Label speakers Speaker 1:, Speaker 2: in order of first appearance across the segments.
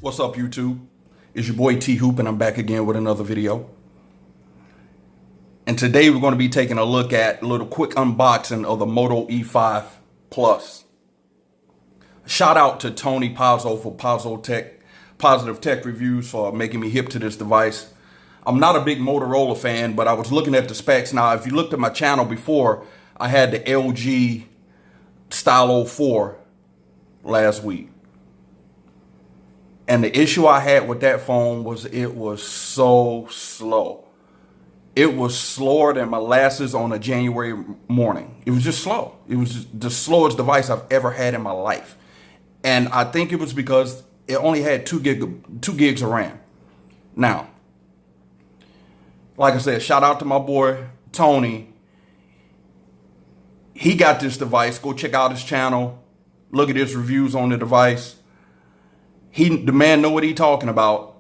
Speaker 1: What's up, YouTube? It's your boy T Hoop, and I'm back again with another video. And today we're going to be taking a look at a little quick unboxing of the Moto E5 Plus. Shout out to Tony Pazzo for Positive Tech Reviews for making me hip to this device. I'm not a big Motorola fan, but I was looking at the specs. Now, if you looked at my channel before, I had the LG Style 04 last week. And the issue I had with that phone was it was so slow. It was slower than molasses on a January morning. It was just slow. It was just the slowest device I've ever had in my life. And I think it was because it only had 2 gigs of RAM. Now, like I said, shout out to my boy Tony. He got this device. Go check out his channel. Look at his reviews on the device. The man know what he talking about,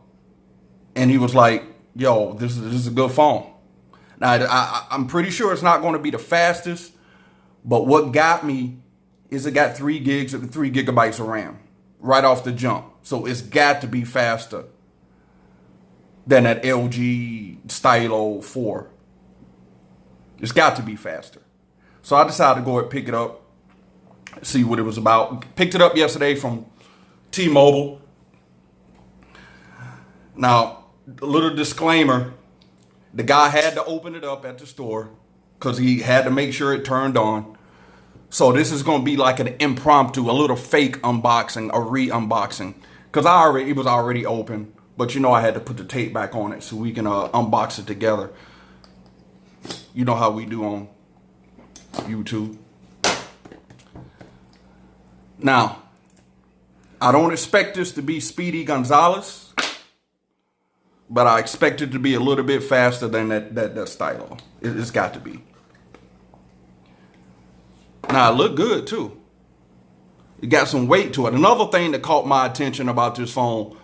Speaker 1: and he was like, "Yo, this is a good phone." Now, I'm pretty sure it's not going to be the fastest, but what got me is it got 3 gigabytes of RAM right off the jump, so it's got to be faster than that LG Style 04. It's got to be faster. So I decided to go ahead and pick it up, see what it was about. Picked it up yesterday from T-Mobile. Now, a little disclaimer, the guy had to open it up at the store because he had to make sure it turned on. So this is going to be like an impromptu, a little fake unboxing, a re-unboxing. Because it was already open, but you know I had to put the tape back on it so we can unbox it together. You know how we do on YouTube. Now, I don't expect this to be Speedy Gonzalez, but I expect it to be a little bit faster than that Stylo. It's got to be. Now, it looked good too. It got some weight to it. Another thing that caught my attention about this phone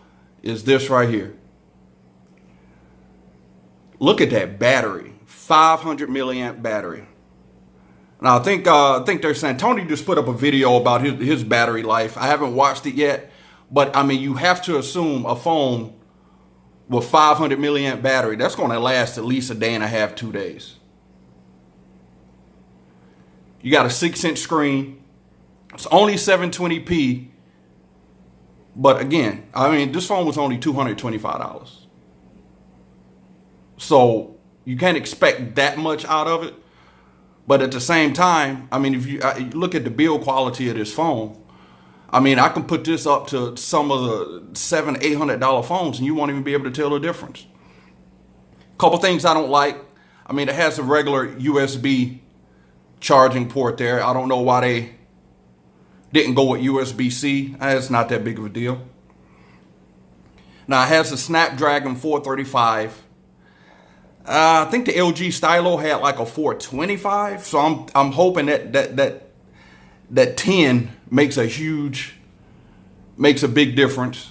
Speaker 1: is this right here. Look at that battery, 500 milliamp battery. Now, I think they're saying, Tony just put up a video about his battery life. I haven't watched it yet, but I mean, you have to assume a phone with 500 milliamp battery, that's going to last at least a day and a half, 2 days. You got a 6-inch screen. It's only 720p. But again, I mean, this phone was only $225. So you can't expect that much out of it. But at the same time, I mean, if you look at the build quality of this phone, I mean, I can put this up to some of the $700-800 phones and you won't even be able to tell the difference. Couple things I don't like. I mean, it has a regular USB charging port there. I don't know why they didn't go with USB-C. It's not that big of a deal. Now, it has a Snapdragon 435. I think the LG Stylo had like a 425, so I'm hoping that 10 makes a big difference.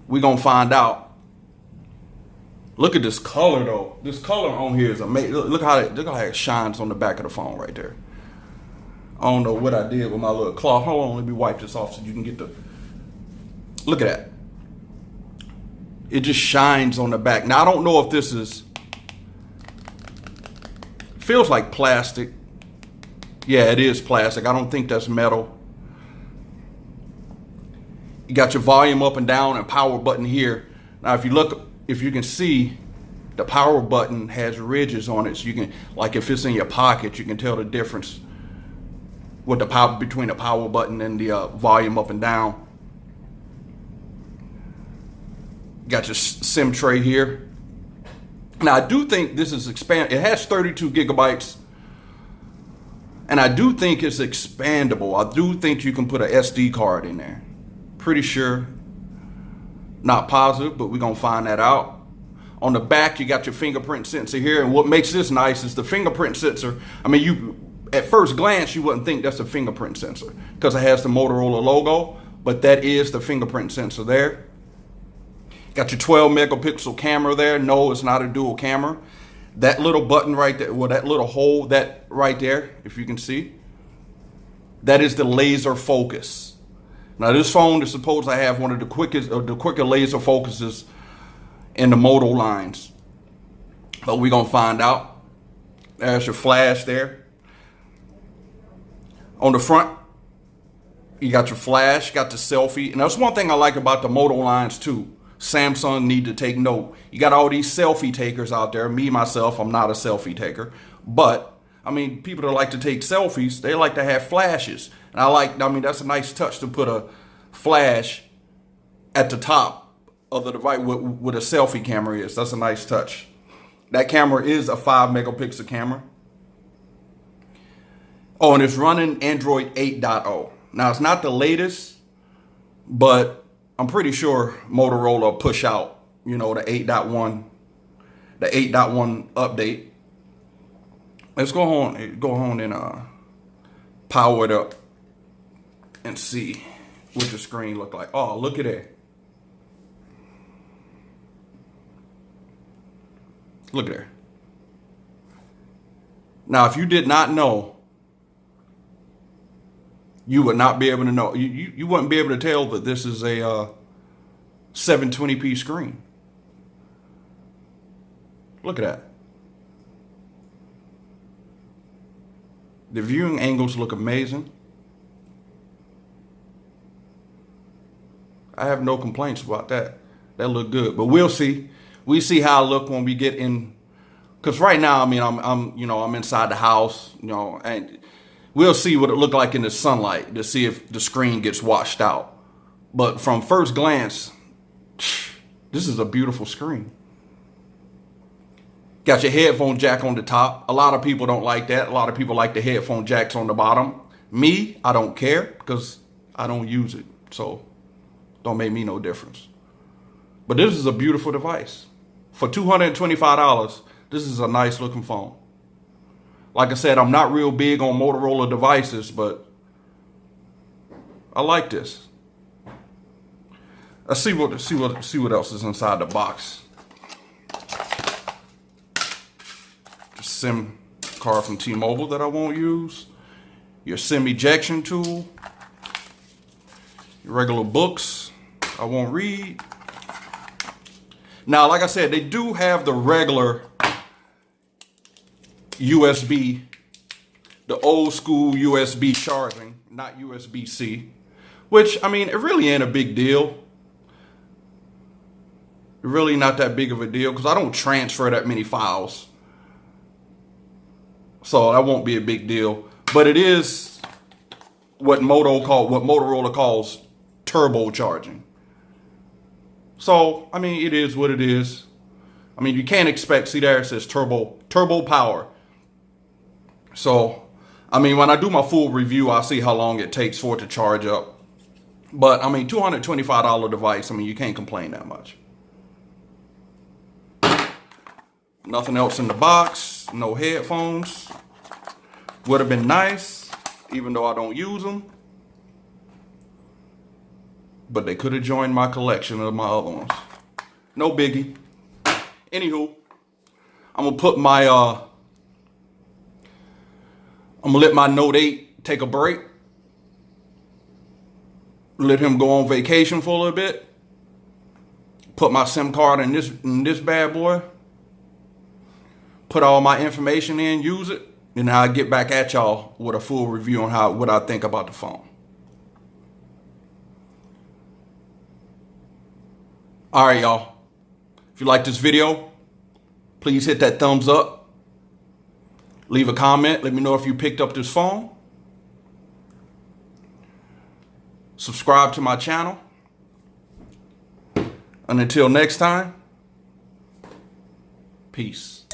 Speaker 1: We're gonna find out. Look at this color though. This color on here is amazing. Look how it shines on the back of the phone right there. I don't know what I did with my little cloth. Hold on, let me wipe this off so you can get the. Look at that. It just shines on the back. Now, I don't know if this feels like plastic. Yeah, it is plastic. I don't think that's metal. You got your volume up and down and power button here. Now, if you can see, the power button has ridges on it. So you can, like if it's in your pocket, you can tell the difference with the power between the power button and the volume up and down. Got your SIM tray here. Now, I do think this is it has 32 gigabytes. And I do think it's expandable. I do think you can put an SD card in there. Pretty sure. Not positive, but we're going to find that out. On the back, you got your fingerprint sensor here. And what makes this nice is the fingerprint sensor. I mean, at first glance, you wouldn't think that's a fingerprint sensor because it has the Motorola logo. But that is the fingerprint sensor there. Got your 12 megapixel camera there. No, it's not a dual camera. That little button right there, well, that little hole, that right there, if you can see, that is the laser focus. Now this phone is supposed to have one of the quicker laser focuses in the Moto lines. But we're gonna find out. There's your flash there. On the front, you got your flash, got the selfie. And that's one thing I like about the Moto lines too. Samsung need to take note. You got all these selfie takers out there. Me, myself, I'm not a selfie taker. But, I mean, people that like to take selfies, they like to have flashes. And I mean, that's a nice touch to put a flash at the top of the device with a selfie camera is. That's a nice touch. That camera is a 5 megapixel camera. Oh, and it's running Android 8.0. Now, it's not the latest, but I'm pretty sure Motorola will push out, you know, the 8.1 update. Let's go on and power it up and see what the screen look like. Oh, look at that. Look at there. Now, if you did not know, you would not be able to know. You wouldn't be able to tell that this is a 720p screen. Look at that. The viewing angles look amazing. I have no complaints about that. That look good, but we'll see. We see how I look when we get in. Because right now, I mean, I'm inside the house, you know, and we'll see what it looked like in the sunlight to see if the screen gets washed out. But from first glance, this is a beautiful screen. Got your headphone jack on the top. A lot of people don't like that. A lot of people like the headphone jacks on the bottom. Me, I don't care because I don't use it. So don't make me no difference. But this is a beautiful device. For $225, this is a nice looking phone. Like I said, I'm not real big on Motorola devices, but I like this. Let's see what else is inside the box. The SIM card from T-Mobile that I won't use. Your SIM ejection tool. Your regular books I won't read. Now, like I said, they do have the regular USB, the old school USB charging, not USB-C, which, I mean, it really ain't a big deal. Really not that big of a deal because I don't transfer that many files. So that won't be a big deal. But it is what Motorola calls turbo charging. So, I mean, it is what it is. I mean, you can't expect, see there it says turbo power. So, I mean, when I do my full review, I'll see how long it takes for it to charge up. But, I mean, $225 device, I mean, you can't complain that much. Nothing else in the box, no headphones. Would have been nice, even though I don't use them. But they could have joined my collection of my other ones. No biggie. Anywho, I'm gonna put my I'm gonna let my Note 8 take a break. Let him go on vacation for a little bit. Put my SIM card in this bad boy. Put all my information in, use it, and I'll get back at y'all with a full review on what I think about the phone. All right, y'all. If you like this video, please hit that thumbs up. Leave a comment. Let me know if you picked up this phone. Subscribe to my channel. And until next time, peace.